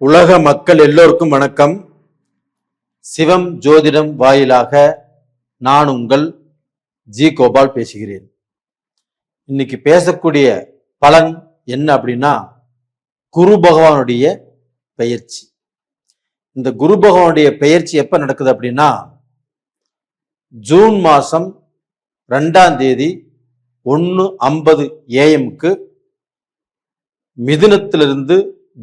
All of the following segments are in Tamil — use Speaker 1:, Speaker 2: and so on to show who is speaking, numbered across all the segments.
Speaker 1: உலக மக்கள் எல்லோருக்கும் வணக்கம். சிவம் ஜோதிடம் வாயிலாக நான் உங்கள் ஜி கோபால் பேசுகிறேன். இன்னைக்கு பேசக்கூடிய பலன் என்ன அப்படின்னா, குரு பகவானுடைய பெயர்ச்சி. இந்த குரு பகவானுடைய பெயர்ச்சி எப்ப நடக்குது அப்படின்னா, ஜூன் மாசம் 2ஆம் தேதி 1:50 AM மிதுனத்திலிருந்து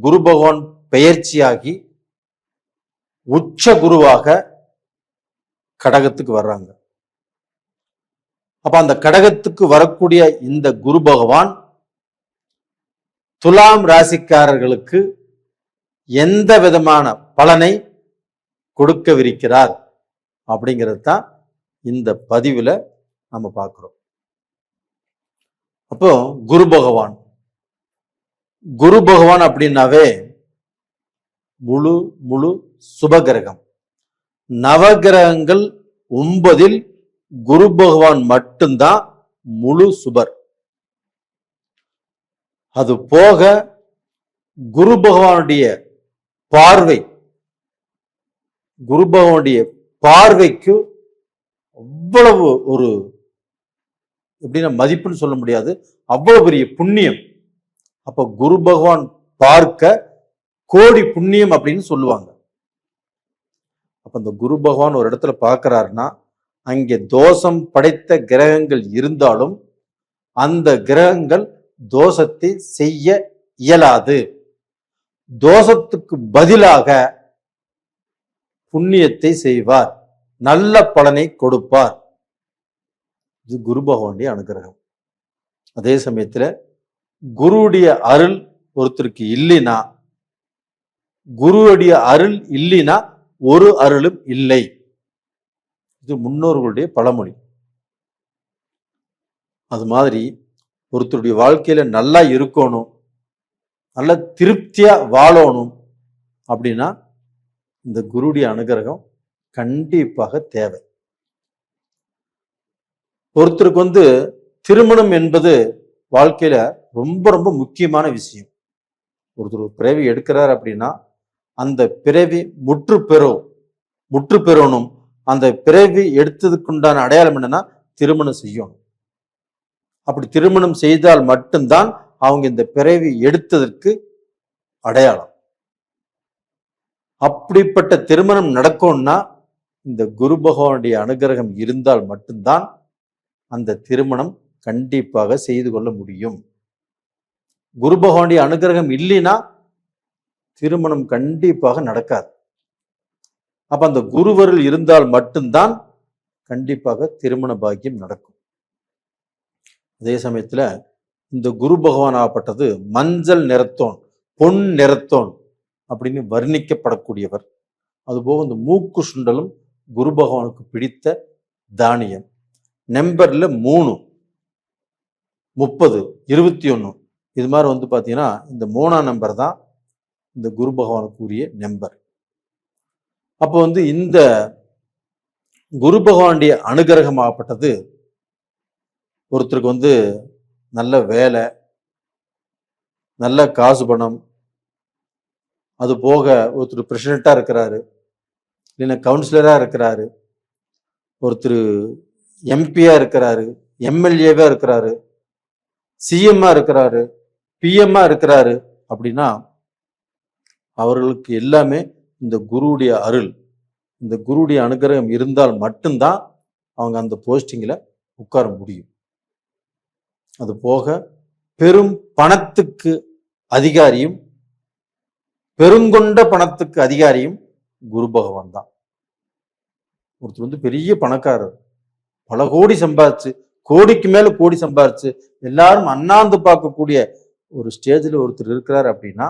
Speaker 1: குரு பகவான் பெயர்ச்சியாகி உச்ச குருவாக கடகத்துக்கு வர்றாங்க. அப்ப அந்த கடகத்துக்கு வரக்கூடிய இந்த குரு பகவான் துலாம் ராசிக்காரர்களுக்கு எந்த விதமான பலனை கொடுக்கவிருக்கிறார் அப்படிங்கிறது தான் இந்த பதிவுல நம்ம பார்க்கிறோம். அப்போ குரு பகவான் அப்படின்னாவே முழு சுபகிரகம். நவகிரகங்கள் 9 குரு பகவான் மட்டும்தான் முழு சுபர். அது போக குரு பகவானுடைய பார்வைக்கு அவ்வளவு ஒரு எப்படின்னா மதிப்புன்னு சொல்ல முடியாது, அவ்வளவு பெரிய புண்ணியம். அப்ப குரு பகவான் பார்க்க கோடி புண்ணியம் அப்படின்னு சொல்லுவாங்க. அப்ப இந்த குரு பகவான் ஒரு இடத்துல பார்க்கிறாருன்னா, அங்கே தோஷம் படைத்த கிரகங்கள் இருந்தாலும் அந்த கிரகங்கள் தோஷத்தை செய்ய இயலாது. தோஷத்துக்கு பதிலாக புண்ணியத்தை செய்வார், நல்ல பலனை கொடுப்பார். இது குரு பகவானுடைய அனுகிரகம். அதே சமயத்துல குருவுடைய அருள் ஒருத்தருக்கு இல்லைன்னா, குருவுடைய அருள் இல்லைன்னா ஒரு அருளும் இல்லை. இது முன்னோர்களுடைய பழமொழி. அது மாதிரி ஒருத்தருடைய வாழ்க்கையில நல்லா இருக்கணும், நல்ல திருப்தியா வாழணும் அப்படின்னா இந்த குருவுடைய அனுகிரகம் கண்டிப்பாக தேவை. ஒருத்தருக்கு திருமணம் என்பது வாழ்க்கையில ரொம்ப ரொம்ப முக்கியமான விஷயம். ஒருத்தர் பிறவி எடுக்கிறார் அப்படின்னா அந்த பிறவி முற்று பெறணும். அந்த பிறவி எடுத்ததுக்குண்டான அடையாளம் என்னன்னா திருமணம் செய்யணும். அப்படி திருமணம் செய்தால் மட்டும்தான் அவங்க இந்த பிறவி எடுத்ததற்கு அடையாளம். அப்படிப்பட்ட திருமணம் நடக்கும்னா இந்த குரு பகவானுடைய அனுகிரகம் இருந்தால் மட்டும்தான் அந்த திருமணம் கண்டிப்பாக செய்து கொள்ள முடியும். குரு பகவானுடைய அனுகிரகம் இல்லைன்னா திருமணம் கண்டிப்பாக நடக்காது. அப்ப அந்த குருவருள் இருந்தால் மட்டும்தான் கண்டிப்பாக திருமண பாக்கியம் நடக்கும். அதே சமயத்துல இந்த குரு பகவான் ஆகப்பட்டது மஞ்சள் நிறத்தோன், பொன் நிறத்தோன் அப்படின்னு வர்ணிக்கப்படக்கூடியவர். அதுபோக இந்த மூக்கு சுண்டலும் குரு பகவானுக்கு பிடித்த தானியம். நம்பர்ல 3, 30, 21 இது மாதிரி பாத்தீங்கன்னா இந்த 3ஆம் நம்பர் தான் இந்த குரு பகவானுக்கு உரிய நம்பர். அப்போ இந்த குரு பகவானுடைய அனுகிரகமாகப்பட்டது ஒருத்தருக்கு நல்ல வேலை, நல்ல காசு பணம், அது போக ஒருத்தர் பிரசிடென்ட்டா இருக்கிறாரு, இல்லைன்னா கவுன்சிலரா இருக்கிறாரு, ஒருத்தர் எம்பியா இருக்கிறாரு, எம்எல்ஏவா இருக்கிறாரு, சிஎம்மா இருக்கிறாரு, பிஎம்மா இருக்கிறாரு அப்படின்னா அவர்களுக்கு எல்லாமே இந்த குருவுடைய அருள், இந்த குருவுடைய அனுகிரகம் இருந்தால் மட்டும்தான் அவங்க அந்த போஸ்டிங்ல உட்கார முடியும். அது போக பெரும் பணத்துக்கு அதிகாரியும், பெருங்கொண்ட பணத்துக்கு அதிகாரியும் குரு பகவான் தான். ஒருத்தர் பெரிய பணக்காரர், பல கோடி சம்பாதிச்சு, கோடிக்கு மேல கோடி சம்பாதிச்சு எல்லாரும் அண்ணாந்து பார்க்கக்கூடிய ஒரு ஸ்டேஜில் ஒருத்தர் இருக்கிறார் அப்படின்னா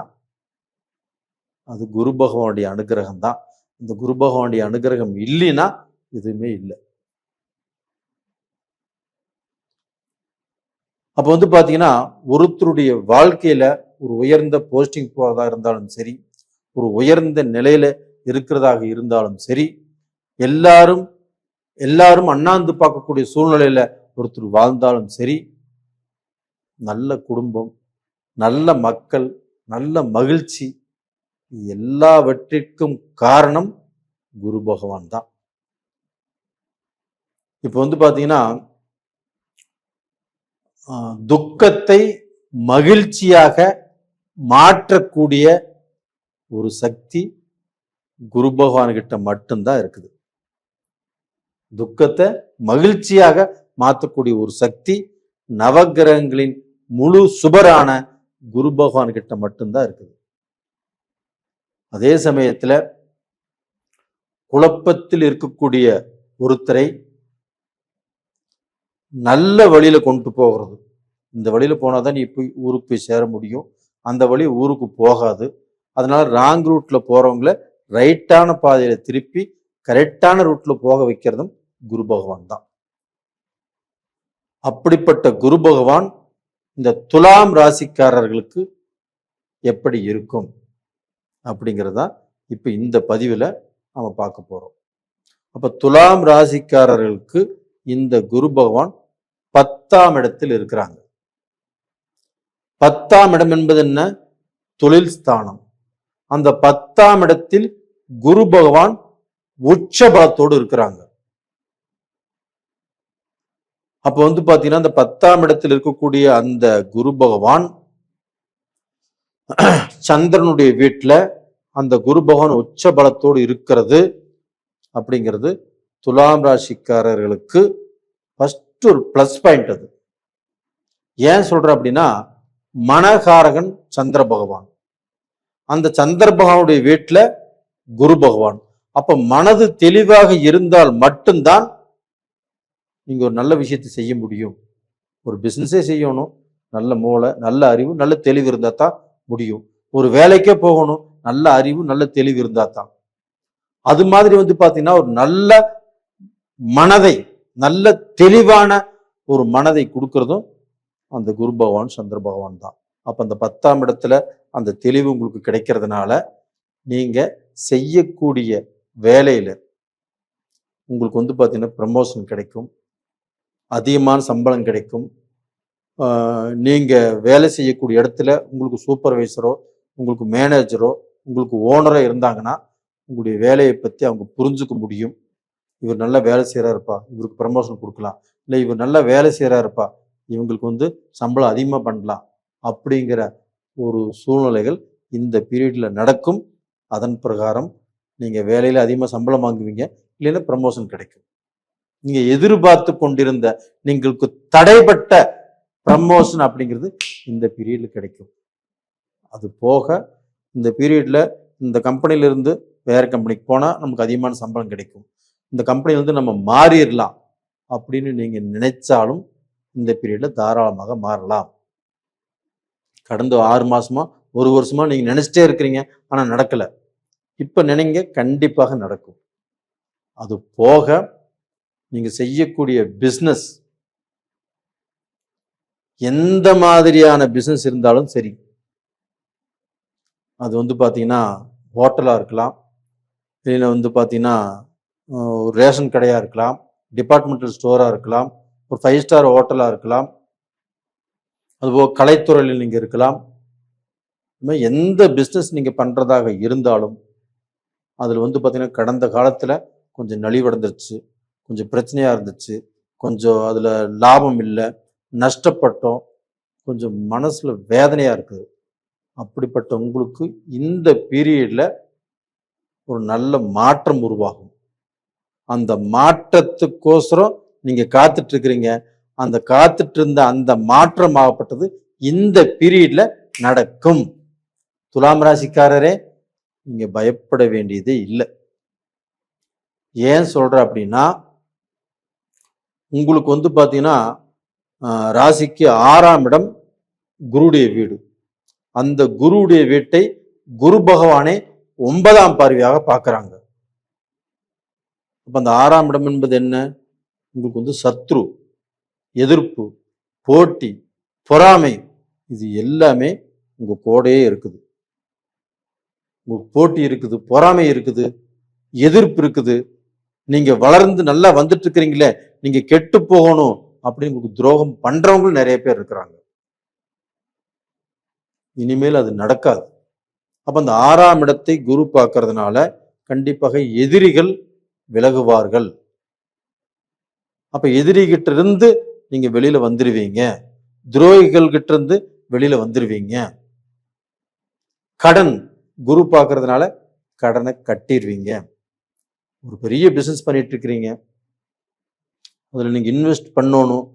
Speaker 1: அது குரு பகவானுடைய அனுகிரகம் தான். இந்த குரு பகவானுடைய அனுகிரகம் இல்லைன்னா எதுவுமே இல்லை. அப்ப பாத்தீங்கன்னா ஒருத்தருடைய வாழ்க்கையில ஒரு உயர்ந்த போஸ்டிங் போறதா இருந்தாலும் சரி, ஒரு உயர்ந்த நிலையில இருக்கிறதாக இருந்தாலும் சரி, எல்லாரும் அண்ணாந்து பார்க்கக்கூடிய சூழ்நிலையில ஒருத்தர் வாழ்ந்தாலும் சரி, நல்ல குடும்பம், நல்ல மக்கள், நல்ல மகிழ்ச்சி, இது எல்லாவற்றிற்கும் காரணம் குரு பகவான் தான். இப்ப பாத்தீங்கன்னா துக்கத்தை மகிழ்ச்சியாக மாற்றக்கூடிய ஒரு சக்தி குரு பகவான் கிட்ட மட்டும்தான் இருக்குது. துக்கத்தை மகிழ்ச்சியாக மாற்றக்கூடிய ஒரு சக்தி நவகிரகங்களின் முழு சுபரான குரு பகவான் கிட்ட மட்டும்தான் இருக்குது. அதே சமயத்துல குழப்பத்தில் இருக்கக்கூடிய ஒருத்தரை நல்ல வழியில கொண்டு போகிறது. இந்த வழியில போனாதான் நீ போய் ஊருக்கு போய் சேர முடியும், அந்த வழி ஊருக்கு போகாது. அதனால ராங் ரூட்ல போறவங்கள ரைட்டான பாதையில திருப்பி கரெக்டான ரூட்ல போக வைக்கிறதும் குரு பகவான் தான். அப்படிப்பட்ட குரு பகவான் இந்த துலாம் ராசிக்காரர்களுக்கு எப்படி இருக்கும் அப்படிங்கிறதா இப்ப இந்த பதிவுல நம்ம பார்க்க போறோம். அப்ப துலாம் ராசிக்காரர்களுக்கு இந்த குரு பகவான் 10ஆம் இடத்தில் இருக்கிறாங்க. 10ஆம் இடம் என்பது என்ன? தொழில் ஸ்தானம். அந்த 10ஆம் இடத்தில் குரு பகவான் உச்ச பலத்தோடு இருக்கிறாங்க. அப்ப பாத்தீங்கன்னா அந்த 10ஆம் இடத்தில் இருக்கக்கூடிய அந்த குரு பகவான் சந்திரனுடைய வீட்டுல அந்த குரு பகவான் உச்ச பலத்தோடு இருக்கிறது அப்படிங்கிறது துலாம் ராசிக்காரர்களுக்கு ஃபர்ஸ்ட் ஒரு பிளஸ் பாயிண்ட். அது ஏன் சொல்ற அப்படின்னா மனகாரகன் சந்திர பகவான், அந்த சந்திர பகவானுடைய வீட்டுல குரு பகவான். அப்ப மனது தெளிவாக இருந்தால் மட்டும்தான் நீங்க ஒரு நல்ல விஷயத்தை செய்ய முடியும். ஒரு பிசினஸே செய்யணும், நல்ல மூளை, நல்ல அறிவு, நல்ல தெளிவு இருந்தா தான் முடியும். ஒரு வேலைக்கே போகணும், நல்ல அறிவு, நல்ல தெளிவு இருந்தா தான். அது மாதிரி பாத்தீங்கன்னா ஒரு நல்ல மனதை, நல்ல தெளிவான ஒரு மனதை கொடுக்கறதும் அந்த குரு பகவான் சந்திர பகவான் தான். அப்ப அந்த 10ஆம் இடத்துல அந்த தெளிவு உங்களுக்கு கிடைக்கிறதுனால நீங்க செய்யக்கூடிய வேலையில உங்களுக்கு பாத்தீங்கன்னா ப்ரமோஷன் கிடைக்கும், அதிகமான சம்பளம் கிடைக்கும். நீங்க வேலை செய்யக்கூடிய இடத்துல உங்களுக்கு சூப்பர்வைசரோ, உங்களுக்கு மேனேஜரோ, உங்களுக்கு ஓனரோ இருந்தாங்கன்னா உங்களுடைய வேலையை பத்தி அவங்க புரிஞ்சுக்க முடியும். இவர் நல்லா வேலை செய்யறாருப்பா, இவருக்கு ப்ரமோஷன் கொடுக்கலாம், இல்லை இவர் நல்லா வேலை செய்யறாருப்பா, இவங்களுக்கு சம்பளம் அதிகமா பண்ணலாம் அப்படிங்கிற ஒரு சூழ்நிலைகள் இந்த பீரியட்ல நடக்கும். அதன் பிரகாரம் நீங்க வேலையில அதிகமா சம்பளம் வாங்குவீங்க, இல்லைன்னா ப்ரமோஷன் கிடைக்கும். நீங்க எதிர்பார்த்து கொண்டிருந்த நீங்களுக்கு தடைப்பட்ட ப்ரமோஷன் அப்படிங்கிறது இந்த பீரியட்ல கிடைக்கும். அது போக இந்த பீரியட்ல இந்த கம்பெனில இருந்து வேற கம்பெனிக்கு போனா நமக்கு அதிகமான சம்பளம் கிடைக்கும், இந்த கம்பெனில நம்ம மாறிடலாம் அப்படின்னு நீங்க நினைச்சாலும் இந்த பீரியட்ல தாராளமாக மாறலாம். கடந்த 6 மாசமா 1 வருஷமா நீங்க நினைச்சிட்டே இருக்கிறீங்க, ஆனா நடக்கல. இப்ப நினைங்க, கண்டிப்பாக நடக்கும். அது போக நீங்க செய்யக்கூடிய பிசினஸ் எந்த மாதிரியான பிசினஸ் இருந்தாலும் சரி, அது பாத்தீங்கன்னா ஹோட்டலா இருக்கலாம், இல்லைன்னா பாத்தீங்கன்னா ரேஷன் கடையா இருக்கலாம், டிபார்ட்மெண்டல் ஸ்டோரா இருக்கலாம், ஒரு 5 ஸ்டார் ஹோட்டலா இருக்கலாம், அதுபோக கலைத்துறையில் நீங்க இருக்கலாம். எந்த பிசினஸ் நீங்க பண்றதாக இருந்தாலும் அதுல பாத்தீங்கன்னா கடந்த காலத்துல கொஞ்சம் நலிவடைந்துருச்சு, கொஞ்சம் பிரச்சனையா இருந்துச்சு, கொஞ்சம் அதுல லாபம் இல்லை, நஷ்டப்பட்டோம், கொஞ்சம் மனசுல வேதனையா இருக்குது. அப்படிப்பட்ட உங்களுக்கு இந்த பீரியட்ல ஒரு நல்ல மாற்றம் உருவாகும். அந்த மாற்றத்துக்கோசரம் நீங்க காத்துட்டு இருக்கிறீங்க. அந்த காத்துட்டு இருந்த அந்த மாற்றம் ஆகப்பட்டது இந்த பீரியட்ல நடக்கும். துலாம் ராசிக்காரரே, நீங்க பயப்பட வேண்டியதே இல்லை. ஏன் சொல்ற அப்படின்னா உங்களுக்கு பாத்தீங்கன்னா ராசிக்கு 6ஆம் இடம் குருடைய வீடு. அந்த குருடைய வீட்டை குரு பகவானே 9ஆம் பார்வையாக பார்க்கறாங்க. அப்ப அந்த 6ஆம் இடம் என்பது என்ன? உங்களுக்கு சத்ரு, எதிர்ப்பு, போட்டி, பொறாமை, இது எல்லாமே உங்க கூடயே இருக்குது. உங்களுக்கு போட்டி இருக்குது, பொறாமை இருக்குது, எதிர்ப்பு இருக்குது. நீங்க வளர்ந்து நல்லா வந்துட்டு இருக்கிறீங்களே, நீங்க கெட்டு போகணும் அப்படின்னு உங்களுக்கு துரோகம் பண்றவங்களும் நிறைய பேர் இருக்கிறாங்க. இனிமேல் அது நடக்காது. அப்ப அந்த 6ஆம் இடத்தை குரு பார்க்கறதுனால கண்டிப்பாக எதிரிகள் விலகுவார்கள். அப்ப எதிரிகிட்ட இருந்து நீங்க வெளியில வந்துருவீங்க. துரோகிகள் கிட்ட இருந்து வெளியில வந்துருவீங்க. கடன் குரு பார்க்கறதுனால கடனை கட்டிடுவீங்க. ஒரு பெரிய பிசினஸ் பண்ணிட்டு இருக்கிறீங்க, அதுல நீங்க இன்வெஸ்ட் பண்ணணும்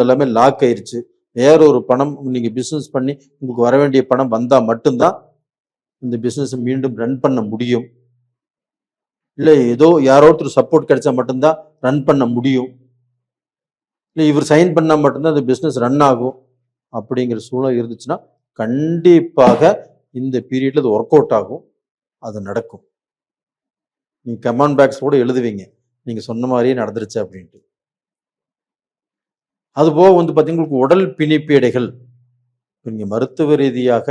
Speaker 1: எல்லாமே லாக் ஆயிருச்சு. வேற ஒரு பணம் நீங்க பிசினஸ் பண்ணி உங்களுக்கு வர வேண்டிய பணம் வந்தா மட்டும்தான் இந்த பிசினஸ் மீண்டும் ரன் பண்ண முடியும். இல்ல ஏதோ யாரோ ஒருத்தர் சப்போர்ட் கிடைச்சா மட்டும்தான் ரன் பண்ண முடியும். இல்லை இவர் சைன் பண்ணா மட்டும்தான் அந்த பிசினஸ் ரன் ஆகும். அப்படிங்கிற சூழ்நிலை இருந்துச்சுன்னா கண்டிப்பாக இந்த பீரியட்ல அது ஒர்க் அவுட் ஆகும். அது நடக்கும். நீங்க கமெண்ட் பாக்ஸ் கூட எழுதுவீங்க, நீங்க சொன்ன மாதிரியே நடந்துருச்சு அப்படின்ட்டு. அதுபோக பார்த்தீங்கன்னா உங்களுக்கு உடல் பிணிப்பீடைகள், நீங்க மருத்துவ ரீதியாக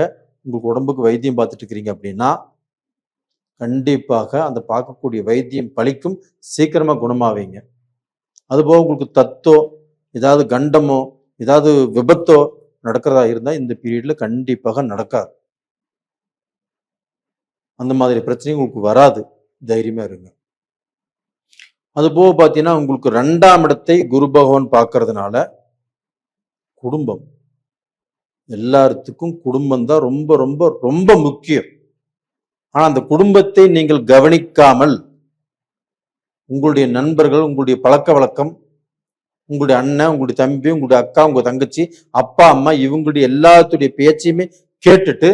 Speaker 1: உங்களுக்கு உடம்புக்கு வைத்தியம் பார்த்துட்டு இருக்கிறீங்க அப்படின்னா கண்டிப்பாக அந்த பார்க்கக்கூடிய வைத்தியம் பலிக்கும், சீக்கிரமா குணமாவீங்க. அதுபோக உங்களுக்கு தத்தோ ஏதாவது கண்டமோ ஏதாவது விபத்தோ நடக்கிறதா இருந்தா இந்த பீரியட்ல கண்டிப்பாக நடக்காது. அந்த மாதிரி பிரச்சனையும் உங்களுக்கு வராது. தைரியமா இருங்க. அது போக பார்த்தீங்கன்னா உங்களுக்கு 2ஆம் இடத்தை குரு பகவான் பார்க்கறதுனால குடும்பம், எல்லாத்துக்கும் குடும்பம் தான் ரொம்ப ரொம்ப ரொம்ப முக்கியம். ஆனா அந்த குடும்பத்தை நீங்கள் கவனிக்காமல் உங்களுடைய நண்பர்கள், உங்களுடைய பழக்க வழக்கம், உங்களுடைய அண்ணன், உங்களுடைய தம்பி, உங்களுடைய அக்கா, உங்க தங்கச்சி, அப்பா அம்மா இவங்களுடைய எல்லாத்துடைய பேச்சையுமே கேட்டுட்டு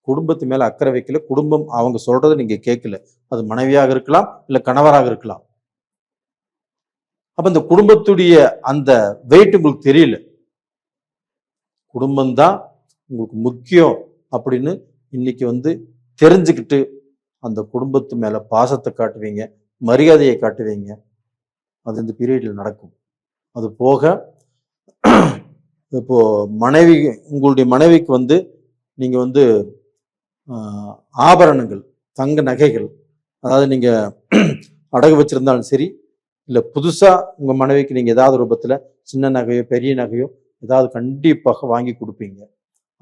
Speaker 1: குடும்பத்து மேல அக்கறை வைக்கல. குடும்பம் அவங்க சொல்றதை நீங்க கேட்கல. அது மனைவியாக இருக்கலாம், இல்ல கணவராக இருக்கலாம். அப்ப இந்த குடும்பத்துடைய அந்த வெயிட் உங்களுக்கு தெரியல. குடும்பம் தான் உங்களுக்கு முக்கியம் அப்படின்னு இன்னைக்கு தெரிஞ்சுக்கிட்டு அந்த குடும்பத்து மேல பாசத்தை காட்டுவீங்க, மரியாதையை காட்டுவீங்க. அது இந்த பீரியட்ல நடக்கும். அது போக இப்போ உங்களுடைய மனைவிக்கு நீங்க ஆபரணங்கள், தங்க நகைகள், அதாவது நீங்க அடகு வச்சிருந்தாலும் சரி, இல்லை புதுசா உங்க மனைவிக்கு நீங்க ஏதாவது ரூபத்துல சின்ன நகையோ பெரிய நகையோ ஏதாவது கண்டிப்பாக வாங்கி கொடுப்பீங்க.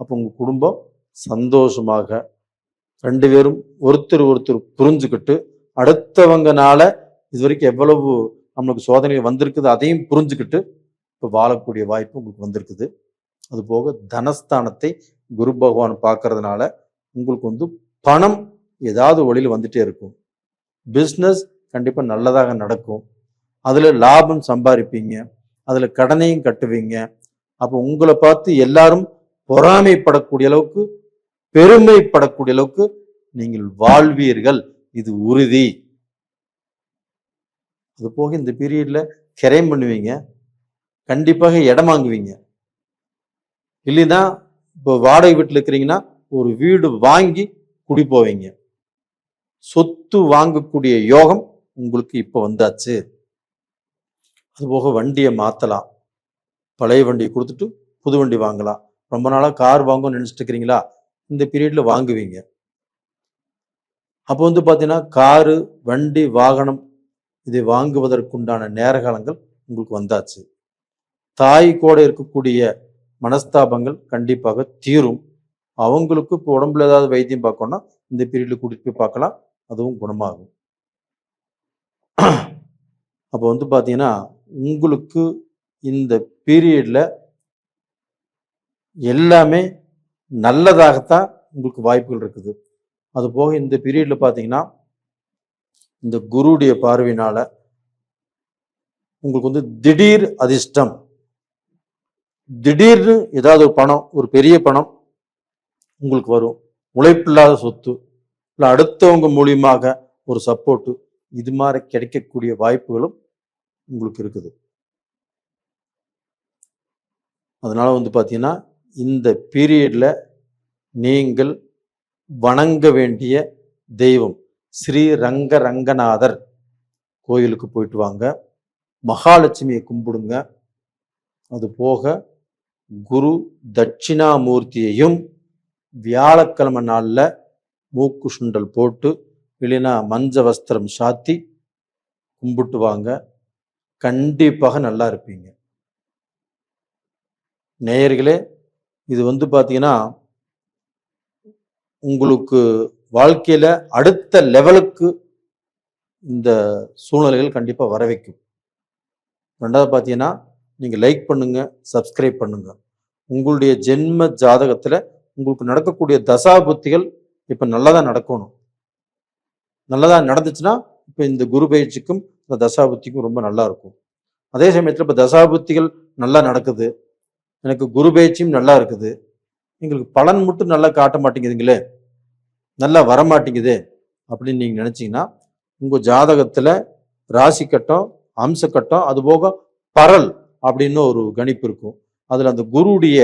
Speaker 1: அப்போ உங்க குடும்பம் சந்தோஷமாக 2 பேரும் ஒருத்தர் புரிஞ்சுக்கிட்டு அடுத்தவங்கனால இது வரைக்கும் எவ்வளவு நம்மளுக்கு சோதனைகள் வந்திருக்குது அதையும் புரிஞ்சுக்கிட்டு இப்போ வாழக்கூடிய வாய்ப்பு உங்களுக்கு வந்திருக்குது. அது போக தனஸ்தானத்தை குரு பகவான் பார்க்கறதுனால உங்களுக்கு பணம் ஏதாவது வழியில் வந்துட்டே இருக்கும். பிஸ்னஸ் கண்டிப்பா நல்லதாக நடக்கும். அதுல லாபம் சம்பாதிப்பீங்க, அதுல கடனையும் கட்டுவீங்க. அப்போ உங்களை பார்த்து எல்லாரும் பொறாமைப்படக்கூடிய அளவுக்கு, பெருமைப்படக்கூடிய அளவுக்கு நீங்கள் வாழ்வீர்கள். இது உறுதி. அது போக இந்த பீரியட்ல கிரைம் பண்ணுவீங்க, கண்டிப்பாக இடம் வாங்குவீங்க. இல்லைன்னா இப்போ வாடகை வீட்டில் இருக்கிறீங்கன்னா ஒரு வீடு வாங்கி குடி போவீங்க. சொத்து வாங்கக்கூடிய யோகம் உங்களுக்கு இப்போ வந்தாச்சு. அதுபோக வண்டியை மாற்றலாம், பழைய வண்டியை கொடுத்துட்டு புது வண்டி வாங்கலாம். ரொம்ப நாளாக கார் வாங்கணும்னு நினைச்சிட்டு இருக்கிறீங்களா, இந்த பீரியட்ல வாங்குவீங்க. அப்போ பார்த்தீங்கன்னா காரு, வண்டி, வாகனம் இதை வாங்குவதற்குண்டான நேர காலங்கள் உங்களுக்கு வந்தாச்சு. தாய் கூட இருக்கக்கூடிய மனஸ்தாபங்கள் கண்டிப்பாக தீரும். அவங்களுக்கு இப்போ உடம்புல ஏதாவது வைத்தியம் பார்க்கணும்னா இந்த பீரியட்ல கூட்டிட்டு போய் பார்க்கலாம், அதுவும் குணமாகும். அப்போ பார்த்தீங்கன்னா உங்களுக்கு இந்த பீரியட்ல எல்லாமே நல்லதாகத்தான் உங்களுக்கு வாய்ப்புகள் இருக்குது. அது போக இந்த பீரியட்ல பார்த்தீங்கன்னா இந்த குருடைய பார்வையினால உங்களுக்கு திடீர் அதிர்ஷ்டம், திடீர்னு ஏதாவது ஒரு பணம், ஒரு பெரிய பணம் உங்களுக்கு வரும். உழைப்பில்லாத சொத்து, இல்லை அடுத்தவங்க மூலியமாக ஒரு சப்போர்ட்டு, இது மாதிரி கிடைக்கக்கூடிய வாய்ப்புகளும் உங்களுக்கு இருக்குது. அதனால பார்த்தீங்கன்னா இந்த பீரியட்ல நீங்கள் வணங்க வேண்டிய தெய்வம் ஸ்ரீ ரங்கநாதர் கோயிலுக்கு போயிட்டு வாங்க, மகாலட்சுமியை கும்பிடுங்க. அது போக குரு தட்சிணாமூர்த்தியையும் வியாழக்கிழமை நாள்ல மூக்கு சுண்டல் போட்டு இல்லைன்னா மஞ்ச வஸ்திரம் சாத்தி கும்பிட்டு வாங்க. கண்டிப்பாக நல்லா இருப்பீங்க. நேயர்களே, இது பார்த்தீங்கன்னா உங்களுக்கு வாழ்க்கையில அடுத்த லெவலுக்கு இந்த சூழ்நிலைகள் கண்டிப்பா வர வைக்கும். ரெண்டாவது பார்த்தீங்கன்னா, நீங்க லைக் பண்ணுங்க, சப்ஸ்கிரைப் பண்ணுங்க. உங்களுடைய ஜென்ம ஜாதகத்துல உங்களுக்கு நடக்கக்கூடிய தசாபுத்திகள் இப்ப நல்லதா நடக்கணும். நல்லதா நடந்துச்சுன்னா, இப்ப இந்த குரு பயிற்சிக்கும் இந்த தசாபுத்திக்கும் ரொம்ப நல்லா இருக்கும். அதே சமயத்துல இப்ப தசாபுத்திகள் நல்லா நடக்குது, எனக்கு குரு பயிற்சியும் நல்லா இருக்குது, எங்களுக்கு பலன் மட்டும் நல்லா காட்ட மாட்டேங்குதுங்களே, நல்லா வரமாட்டேங்குது அப்படின்னு நீங்க நினைச்சீங்கன்னா, உங்க ஜாதகத்துல ராசி கட்டம், அம்ச கட்டம், அது போக பரல் அப்படின்னு ஒரு கணிப்பு இருக்கும். அதுல அந்த குருவுடைய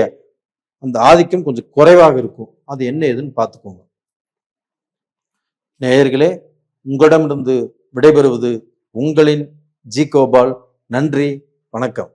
Speaker 1: அந்த ஆதிக்கம் கொஞ்சம் குறைவாக இருக்கும். அது என்ன ஏதுன்னு பார்த்துக்கோங்க. நேயர்களே, உங்களிடமிருந்து விடைபெறுவது உங்களின் ஜி கோபால். நன்றி, வணக்கம்.